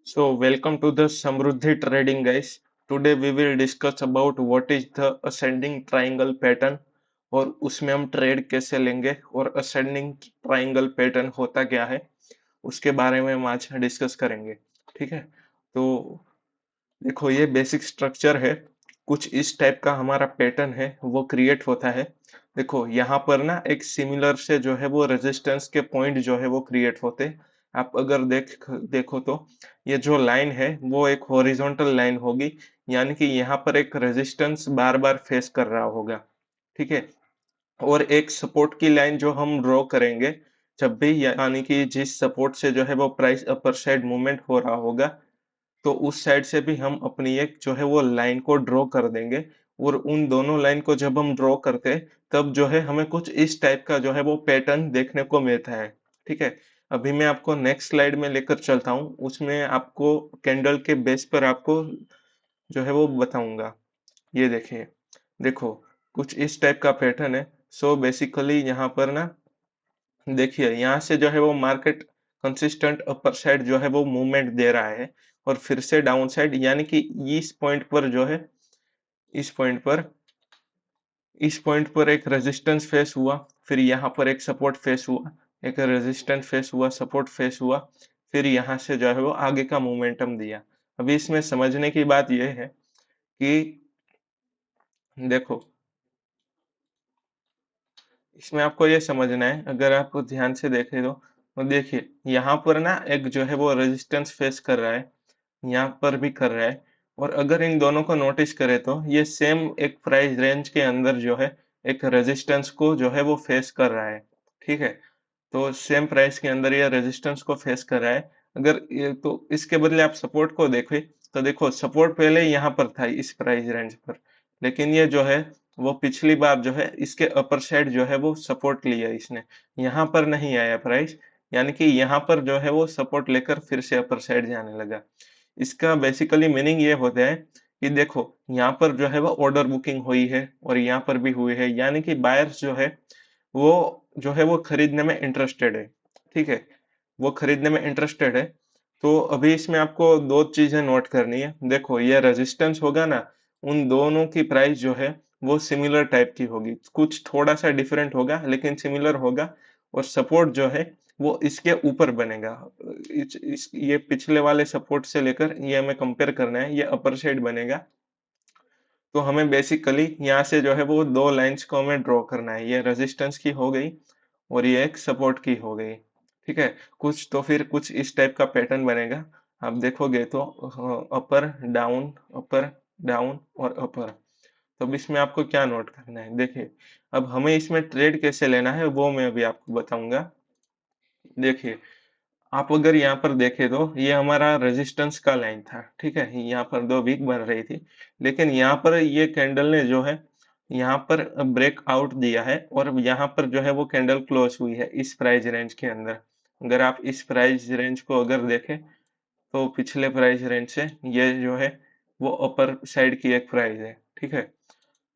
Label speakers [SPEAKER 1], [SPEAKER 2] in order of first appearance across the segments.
[SPEAKER 1] So welcome to the Samruddhi Trading guys. Today we will discuss about what is the ascending triangle pattern और उसमें हम trade कैसे लेंगे और ascending triangle pattern होता क्या है उसके बारे में हम आज डिस्कस करेंगे। ठीक है, तो देखो ये बेसिक स्ट्रक्चर है। कुछ इस टाइप का हमारा पैटर्न है वो क्रिएट होता है। देखो यहाँ पर ना एक सिमिलर से जो है वो रेजिस्टेंस के पॉइंट जो है वो क्रिएट होते हैं। आप अगर देखो तो ये जो लाइन है वो एक हॉरिजॉन्टल लाइन होगी, यानी कि यहाँ पर एक रेजिस्टेंस बार बार फेस कर रहा होगा। ठीक है, और एक सपोर्ट की लाइन जो हम ड्रॉ करेंगे जब भी, यानी कि जिस सपोर्ट से जो है वो प्राइस अपर साइड मूवमेंट हो रहा होगा, तो उस साइड से भी हम अपनी एक जो है वो लाइन को ड्रॉ कर देंगे। और उन दोनों लाइन को जब हम ड्रॉ करते हैं तब जो है हमें कुछ इस टाइप का जो है वो पैटर्न देखने को मिलता है। ठीक है, अभी मैं आपको नेक्स्ट स्लाइड में लेकर चलता हूँ, उसमें आपको कैंडल के बेस पर आपको जो है वो बताऊंगा। ये देखिए, देखो कुछ इस टाइप का पैटर्न है। सो बेसिकली यहाँ पर ना देखिए, यहाँ से जो है वो मार्केट कंसिस्टेंट अपर साइड जो है वो मूवमेंट दे रहा है और फिर से डाउन साइड, यानी कि इस पॉइंट पर जो है, इस पॉइंट पर इस पॉइंट पर एक रेजिस्टेंस फेस हुआ, फिर यहाँ पर एक सपोर्ट फेस हुआ, एक रेजिस्टेंस फेस हुआ, सपोर्ट फेस हुआ, फिर यहाँ से जो है वो आगे का मोमेंटम दिया। अभी इसमें समझने की बात यह है कि देखो, इसमें आपको ये समझना है, अगर आप ध्यान से देखें तो देखिए यहाँ पर ना एक जो है वो रेजिस्टेंस फेस कर रहा है, यहाँ पर भी कर रहा है। और अगर इन दोनों को नोटिस करें तो ये सेम एक प्राइस रेंज के अंदर जो है एक रेजिस्टेंस को जो है वो फेस कर रहा है। ठीक है, तो सेम प्राइस के अंदर ये रेजिस्टेंस को फेस कर रहा है। अगर ये तो इसके बदले आप सपोर्ट को देखें तो देखो सपोर्ट पहले यहाँ पर था इस प्राइस रेंज पर, लेकिन ये जो है वो पिछली बार जो है इसके अपर साइड जो है वो सपोर्ट लिया इसने, यहाँ पर नहीं आया प्राइस, यानी कि यहाँ पर जो है वो सपोर्ट लेकर फिर से अपर साइड जाने लगा। इसका बेसिकली मीनिंग ये होता है कि देखो यहाँ पर जो है वो ऑर्डर बुकिंग हुई है और यहाँ पर भी हुई है, यानी कि बायर्स जो है वो जो है वो खरीदने में इंटरेस्टेड है। ठीक है, वो खरीदने में इंटरेस्टेड है। तो अभी इसमें आपको दो चीजें नोट करनी है। देखो ये रेजिस्टेंस होगा ना, उन दोनों की प्राइस जो है वो सिमिलर टाइप की होगी, कुछ थोड़ा सा डिफरेंट होगा लेकिन सिमिलर होगा। और सपोर्ट जो है वो इसके ऊपर बनेगा। ये पिछले वाले सपोर्ट से लेकर ये हमें कंपेयर करना है, ये अपर साइड बनेगा। तो हमें बेसिकली यहाँ से जो है वो दो लाइंस को हमें ड्रॉ करना है, ये रेजिस्टेंस की हो गई और ये एक सपोर्ट की हो गई। ठीक है, कुछ तो फिर कुछ इस टाइप का पैटर्न बनेगा। आप देखोगे तो अपर डाउन, अपर डाउन और अपर। तो अब इसमें आपको क्या नोट करना है, देखिए अब हमें इसमें ट्रेड कैसे लेना है वो मैं अभी आपको बताऊंगा। देखिए, आप अगर यहाँ पर देखें तो ये हमारा रेजिस्टेंस का लाइन था। ठीक है, यहाँ पर दो वीक बन रही थी, लेकिन यहाँ पर ये कैंडल ने जो है यहाँ पर ब्रेक आउट दिया है और यहाँ पर जो है वो कैंडल क्लोज हुई है इस प्राइस रेंज के अंदर। अगर आप इस प्राइस रेंज को अगर देखें तो पिछले प्राइस रेंज से ये जो है वो अपर साइड की एक प्राइस है। ठीक है,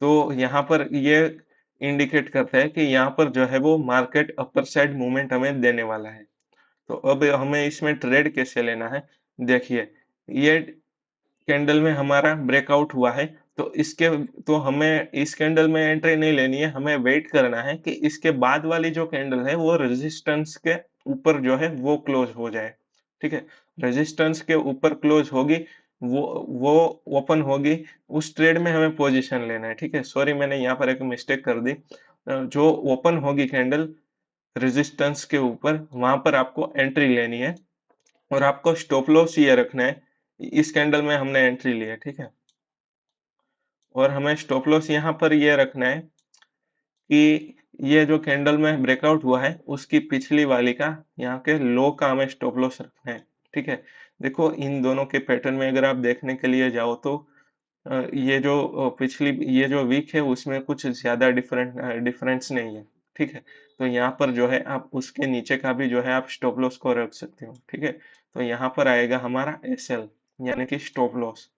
[SPEAKER 1] तो यहाँ पर ये इंडिकेट करता है कि यहाँ पर जो है वो मार्केट अपर साइड मूवमेंट हमें देने वाला है। तो अब हमें इसमें ट्रेड कैसे लेना है, देखिए ये कैंडल में हमारा ब्रेकआउट हुआ है, तो इसके तो हमें इस कैंडल में एंट्री नहीं लेनी है, हमें वेट करना है कि इसके बाद वाली जो कैंडल है वो रेजिस्टेंस के ऊपर जो है वो क्लोज हो जाए। ठीक है, रेजिस्टेंस के ऊपर क्लोज होगी, वो वो ओपन होगी, उस ट्रेड में हमें पोजीशन लेना है। ठीक है, सॉरी मैंने यहाँ पर एक मिस्टेक कर दी। जो ओपन होगी कैंडल रेजिस्टेंस के ऊपर, वहां पर आपको एंट्री लेनी है और आपको स्टॉप लॉस ये रखना है। इस कैंडल में हमने एंट्री ली है। ठीक है, और हमें स्टॉप लॉस यहाँ पर ये रखना है कि ये जो कैंडल में ब्रेकआउट हुआ है उसकी पिछली वाली का, यहाँ के लो का हमें स्टॉप लॉस रखना है। ठीक है, देखो इन दोनों के पैटर्न में अगर आप देखने के लिए जाओ तो ये जो पिछली ये जो वीक है उसमें कुछ ज्यादा डिफरेंस नहीं है। ठीक है, तो यहाँ पर जो है आप उसके नीचे का भी जो है आप स्टॉप लॉस को रख सकते हो। ठीक है, तो यहाँ पर आएगा हमारा एसएल, यानी कि स्टॉप लॉस।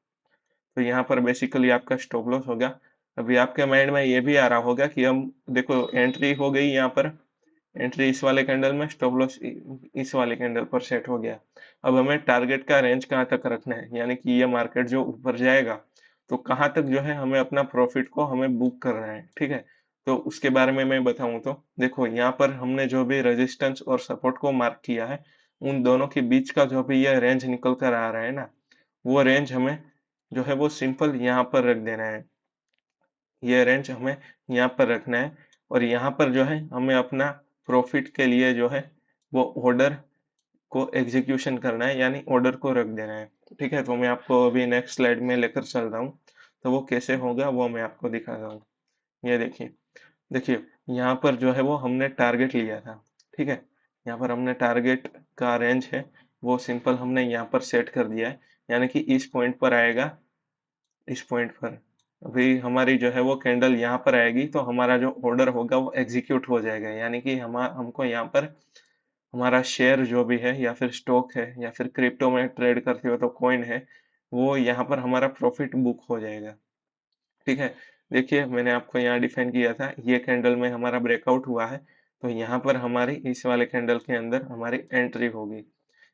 [SPEAKER 1] तो यहाँ पर बेसिकली आपका स्टॉप लॉस होगा। अभी आपके माइंड में ये भी आ रहा होगा कि हम देखो एंट्री हो गई यहाँ पर, एंट्री इस वाले कैंडल में, स्टॉप लॉस इस वाले कैंडल पर सेट हो गया। अब हमें टारगेट का रेंज कहाँ तक रखना है, यानी कि ये मार्केट जो ऊपर जाएगा तो कहाँ तक जो है हमें अपना प्रॉफिट को हमें बुक करना है, ठीक है। तो उसके बारे में मैं बताऊं तो देखो, यहाँ पर हमने जो भी रेजिस्टेंस और सपोर्ट को मार्क किया है, उन दोनों के बीच का जो भी ये रेंज निकल कर आ रहा है ना, वो रेंज हमें जो है वो सिंपल यहाँ पर रख देना है। ये रेंज हमें यहाँ पर रखना है और यहाँ पर जो है हमें अपना प्रॉफिट के लिए जो है वो ऑर्डर को एग्जीक्यूशन करना है, यानी ऑर्डर को रख देना है, ठीक है। तो मैं आपको अभी नेक्स्ट स्लाइड में लेकर चल रहा हूँ, तो वो कैसे होगा वो मैं आपको दिखाता हूँ। ये देखिए, देखिए यहाँ पर जो है वो हमने टारगेट लिया था, ठीक है। यहाँ पर हमने टारगेट का रेंज है वो सिंपल हमने यहाँ पर सेट कर दिया है, यानी कि इस पॉइंट पर आएगा, इस पॉइंट पर अभी हमारी जो है वो कैंडल यहाँ पर आएगी तो हमारा जो ऑर्डर होगा वो एग्जीक्यूट हो जाएगा, यानी कि हमको यहाँ पर हमारा शेयर जो भी है या फिर स्टॉक है या फिर क्रिप्टो में ट्रेड करते हो तो कॉइन है, वो यहाँ पर हमारा प्रॉफिट बुक हो जाएगा, ठीक है। देखिए मैंने आपको यहाँ डिफाइन किया था, ये कैंडल में हमारा ब्रेकआउट हुआ है तो यहाँ पर हमारी इस वाले कैंडल के अंदर हमारी एंट्री होगी।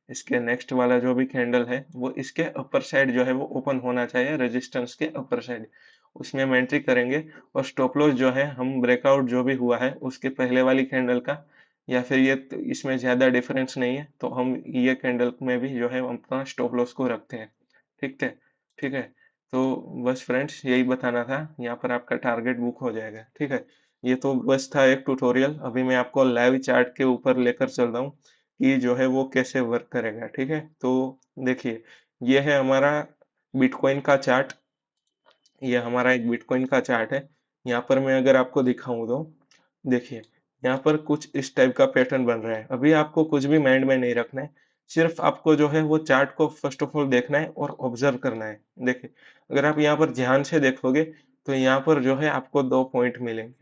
[SPEAKER 1] इसके नेक्स्ट वाला जो भी कैंडल है वो इसके अपर साइड जो है वो ओपन होना चाहिए, रेजिस्टेंस के अपर साइड, उसमें हम एंट्री करेंगे। और स्टॉप लॉस जो है हम ब्रेकआउट जो भी हुआ है उसके पहले वाली कैंडल का, या फिर ये इसमें ज्यादा डिफरेंस नहीं है तो हम ये कैंडल में भी जो है हम अपना स्टॉप लॉस को रखते हैं, ठीक है, ठीक है। तो बस फ्रेंड्स यही बताना था, यहाँ पर आपका टारगेट बुक हो जाएगा, ठीक है। ये तो बस था एक ट्यूटोरियल, अभी मैं आपको लाइव चार्ट के ऊपर लेकर चल रहा हूँ कि जो है वो कैसे वर्क करेगा, ठीक है। तो देखिए, ये है हमारा बिटकॉइन का चार्ट, ये हमारा एक बिटकॉइन का चार्ट है। यहाँ पर मैं अगर आपको दिखाऊं तो देखिए, यहाँ पर कुछ इस टाइप का पैटर्न बन रहा है। अभी आपको कुछ भी माइंड में नहीं रखना है, सिर्फ आपको जो है वो चार्ट को फर्स्ट ऑफ ऑल देखना है और ऑब्जर्व करना है। देखिए, अगर आप यहाँ पर ध्यान से देखोगे तो यहाँ पर जो है आपको दो पॉइंट मिलेंगे,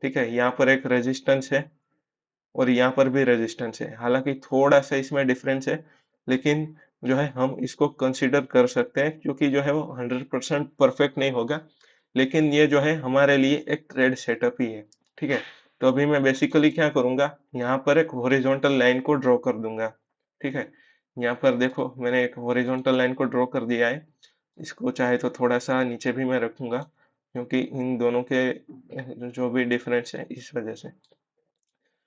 [SPEAKER 1] ठीक है। यहाँ पर एक रेजिस्टेंस है और यहाँ पर भी रेजिस्टेंस है, हालांकि थोड़ा सा इसमें डिफरेंस है, लेकिन जो है हम इसको कंसीडर कर सकते हैं, क्योंकि जो है वो 100% परफेक्ट नहीं होगा, लेकिन ये जो है हमारे लिए एक ट्रेड सेटअप ही है, ठीक है। तो अभी मैं बेसिकली क्या करूंगा, यहाँ पर एक हॉरिजॉन्टल लाइन को ड्रॉ कर दूंगा, ठीक है। यहाँ पर देखो मैंने एक हॉरिजॉन्टल लाइन को ड्रॉ कर दिया है, इसको चाहे तो थोड़ा सा नीचे भी मैं रखूंगा, क्योंकि इन दोनों के जो भी डिफरेंस है इस वजह से।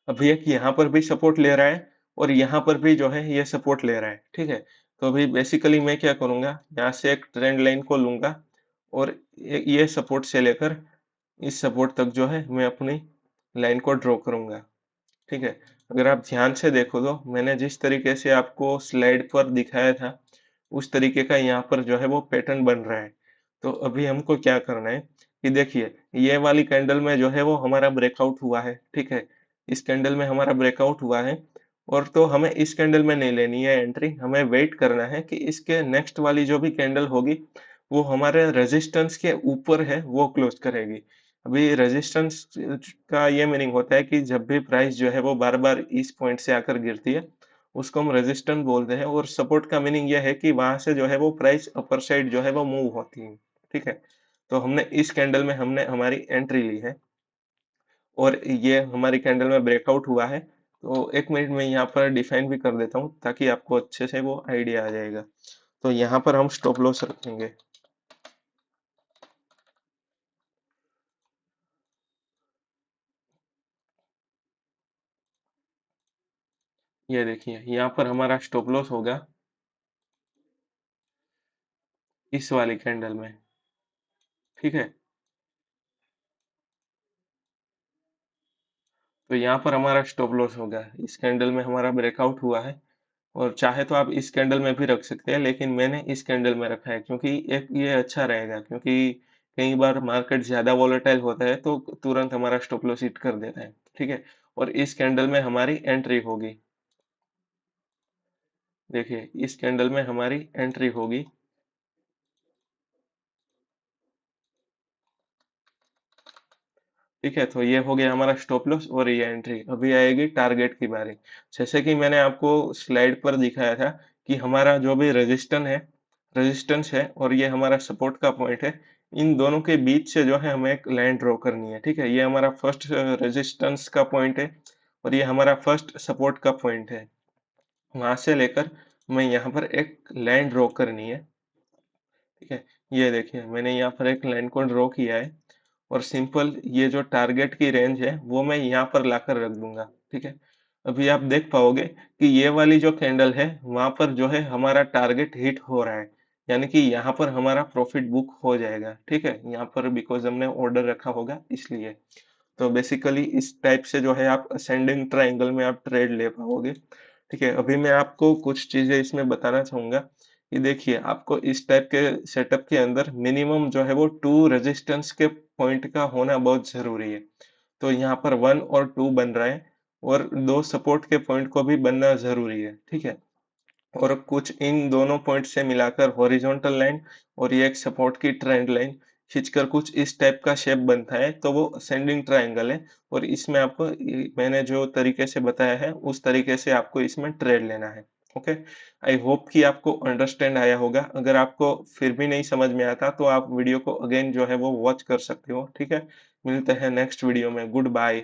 [SPEAKER 1] अभी एक यहाँ पर भी सपोर्ट ले रहा है और यहाँ पर भी जो है ये सपोर्ट ले रहा है, ठीक है। तो अभी बेसिकली मैं क्या करूंगा, यहाँ से एक ट्रेंड लाइन को लूंगा और ये सपोर्ट से लेकर इस सपोर्ट तक जो है मैं अपनी लाइन को ड्रॉ करूंगा, ठीक है। अगर आप ध्यान से देखो तो मैंने जिस तरीके से आपको स्लाइड पर दिखाया था उस तरीके का यहाँ पर जो है वो पैटर्न बन रहा है। तो अभी हमको क्या करना है कि देखिए, ये वाली कैंडल में जो है वो हमारा ब्रेकआउट हुआ है, ठीक है। इस कैंडल में हमारा ब्रेकआउट हुआ है और तो हमें इस कैंडल में नहीं लेनी है एंट्री, हमें वेट करना है कि इसके नेक्स्ट वाली जो भी कैंडल होगी वो हमारे रेजिस्टेंस के ऊपर है वो क्लोज करेगी। अभी रेजिस्टेंस का ये मीनिंग होता है कि जब भी प्राइस जो है वो बार बार इस पॉइंट से आकर गिरती है उसको हम रेजिस्टेंस बोलते हैं, और सपोर्ट का मीनिंग यह है कि वहां से जो है वो प्राइस अपर साइड जो है वो मूव होती है, ठीक है। तो हमने इस कैंडल में हमने हमारी एंट्री ली है और ये हमारी कैंडल में ब्रेकआउट हुआ है। तो एक मिनट में यहाँ पर डिफाइन भी कर देता हूँ ताकि आपको अच्छे से वो आइडिया आ जाएगा। तो यहाँ पर हम स्टॉप लॉस रखेंगे, ये देखिए यहाँ पर हमारा स्टॉप लॉस होगा इस वाली कैंडल में, ठीक है। तो यहाँ पर हमारा स्टॉप लॉस होगा, इस कैंडल में हमारा ब्रेकआउट हुआ है और चाहे तो आप इस कैंडल में भी रख सकते हैं, लेकिन मैंने इस कैंडल में रखा है क्योंकि एक ये अच्छा रहेगा, क्योंकि कई बार मार्केट ज्यादा वॉलेटाइल होता है तो तुरंत हमारा स्टॉप लॉस हिट कर देता है, ठीक है। और इस कैंडल में हमारी एंट्री होगी, देखिए इस कैंडल में हमारी एंट्री होगी, ठीक है। तो ये हो गया हमारा स्टॉप लॉस और ये एंट्री। अभी आएगी टारगेट की बारी। जैसे कि मैंने आपको स्लाइड पर दिखाया था कि हमारा जो भी रेजिस्टेंस है और ये हमारा सपोर्ट का पॉइंट है, इन दोनों के बीच से जो है हमें एक लाइन ड्रॉ करनी है, ठीक है। ये हमारा फर्स्ट रेजिस्टेंस का पॉइंट है और ये हमारा फर्स्ट सपोर्ट का पॉइंट है। वहां से लेकर मैं यहाँ पर एक लाइन ड्रॉ करनी है, ठीक है। ये देखिए मैंने यहाँ पर एक लाइन को ड्रॉ किया है और सिंपल ये जो टारगेट की रेंज है वो मैं यहाँ पर लाकर रख दूंगा, ठीक है। अभी आप देख पाओगे कि ये वाली जो कैंडल है वहां पर जो है हमारा टारगेट हिट हो रहा है, यानी कि यहाँ पर हमारा प्रॉफिट बुक हो जाएगा, ठीक है। यहाँ पर बिकॉज हमने ऑर्डर रखा होगा इसलिए। तो बेसिकली इस टाइप से जो है आप असेंडिंग ट्रायंगल में आप ट्रेड ले पाओगे, ठीक है। अभी मैं आपको कुछ चीजें इसमें बताना चाहूंगा कि देखिए आपको इस टाइप के सेटअप के अंदर मिनिमम जो है वो 2 रेजिस्टेंस के पॉइंट का होना बहुत जरूरी है। तो यहाँ पर 1 और 2 बन रहा है और 2 सपोर्ट के पॉइंट को भी बनना जरूरी है, ठीक है। और कुछ इन दोनों पॉइंट से मिलाकर हॉरिजॉन्टल लाइन और ये एक सपोर्ट की ट्रेंड लाइन खींचकर कुछ इस टाइप का शेप बनता है, तो वो असेंडिंग ट्रायंगल है। और इसमें आपको मैंने जो तरीके से बताया है उस तरीके से आपको इसमें ट्रेड लेना है। ओके, आई होप कि आपको अंडरस्टैंड आया होगा। अगर आपको फिर भी नहीं समझ में आता तो आप वीडियो को अगेन जो है वो वॉच कर सकते हो, ठीक है। मिलते हैं नेक्स्ट वीडियो में। Good bye.